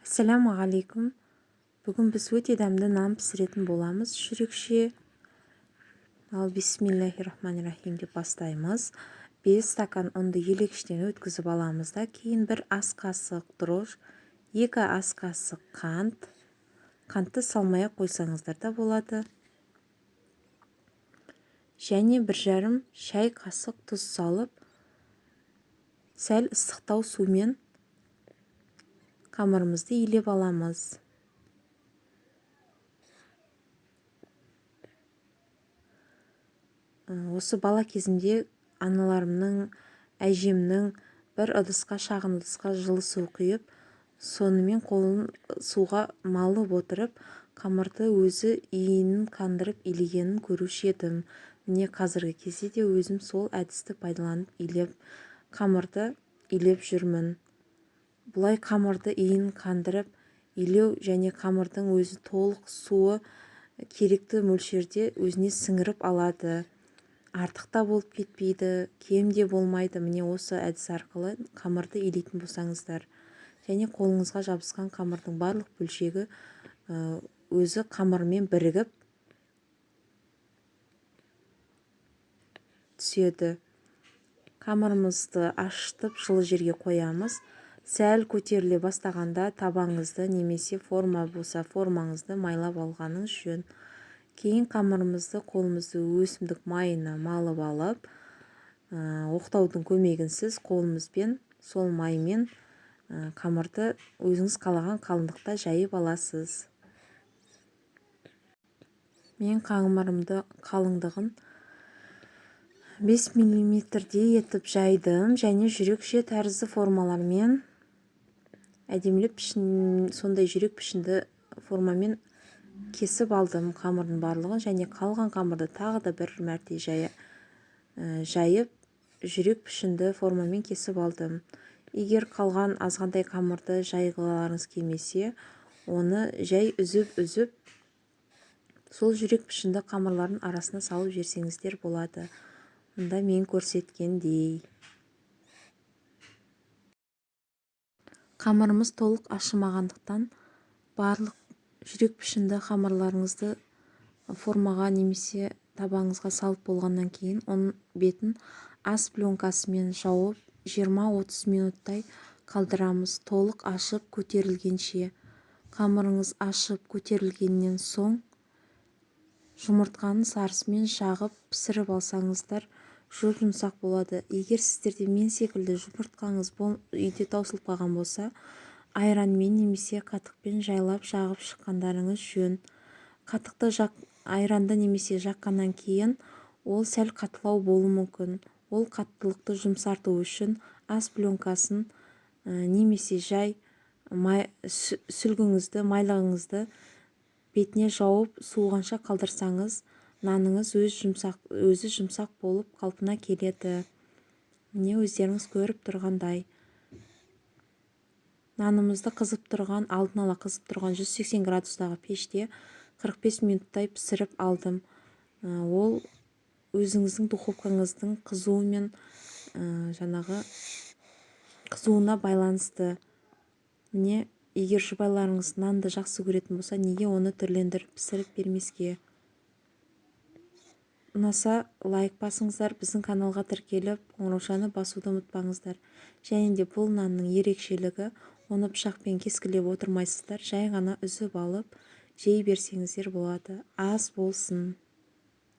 Ассалаумағалейкум. Бүгін біз өте дәмді нан пісіретін боламыз. Жүрекше ал бисмиллахиррахманиррахим деп бастаймыз. 5 стакан ұнды елегіштен өткізіп аламыз да, кейін 1 ас қасық дрож, 2 ас қасық қант. Қантты салмай қойсаңыздар да болады. Және 1,5 шай қасық тұз салып, сәл ыстықтау сумен қамырымызды илеп аламыз. Осы бала кезімде аналарымның, әжемнің бір ыдысқа, шағын ыдысқа жылы су құйып, сонымен қолын суға малып отырып, қамырды өзі иінін қандырып илегенін көруші едім. Міне қазіргі кезде де өзім сол әдісті пайдаланып қамырды илеп жүрмін. Бұлай қамырды иінін қандырып илеу және қамырдың өзі толық суы керекті мөлшерде өзіне сіңіріп алады. Артық та болып кетпейді, кем де болмайды. Міне осы әдіс арқылы қамырды илейтін болсаңыздар. Және қолыңызға жабысқан қамырдың барлық бөлшегі өзі қамырмен бірігіп түседі. Қамырымызды ашытып жылы жерге қоямыз. Сәл көтеріле бастағанда табаңызды немесе форма болса формаңызды майлап алғаныңыз жөн. Кейін қамырымызды қолымызды өсімдік майына малып алып, оқтаудың көмегінсіз қолымызбен сол маймен қамырды өзіңіз қалаған қалыңдықта жайып аласыз. Мен қамырымды қалыңдығын 5 мм-дей етіп жайдым және жүрекше тәрізді формалармен әдемілеп сондай жүрек пішінді формамен кесіп алдым қамырдың барлығын, және қалған қамырды тағы да бір мәрте жайып жүрек пішінді формамен кесіп алдым. Егер қалған азғантай қамырды жайғыларыңыз келмесе, оны жай үзіп сол жүрек пішінді қамырлардың арасына салып жерсеңіздер болады. Мұнда мен көрсеткендей. Қамырымыз толық ашымағандықтан барлық жүрек пішінді қамырларыңызды формаға немесе табаңызға салып болғаннан кейін оның бетін ас пленкасымен жауып 20-30 минуттай қалдырамыз. Толық ашып көтерілгенше. Қамырыңыз ашып көтерілгеннен соң жұмыртқаның сарысымен жағып пісіріп алсаңыздар жұмсақ болады. Егер сіздерде мен секілді жұмыртқаңыз үйде таусылып қалған болса, айранмен немесе қатықпен жайлап жағып шыққандарыңыз жөн. Қатықты айранды немесе жаққаннан кейін ол сәл қатылау болуы мүмкін. Ол қаттылықты жұмсарту үшін ас пленкасын немесе жай сүлгіңізді, майлығыңызды бетіне жауып суығанша қалдырсаңыз, наныңыз өзі жұмсақ болып қалпына келеді. Міне өздеріңіз көріп тұрғандай. Нанымызды алдын ала қызып тұрған 180 градустағы пеште 45 минуттай пісіріп алдым. Ол өзіңіздің духовкаңыздың қызуымен қызуына байланысты. Міне, егер жұбайларыңыз нанды жақсы көретін болса, неге оны түрлендіріп пісіріп бермеске? Ұнаса, лайк басыңыздар, біздің каналға тіркеліп, қоңыраушаны басуды ұмытпаңыздар. Және де бұл нанның ерекшелігі, оны пышақпен кескілеп отырмайсыздар, жай ғана үзіп алып, жей берсеңіздер болады. Аз болсын.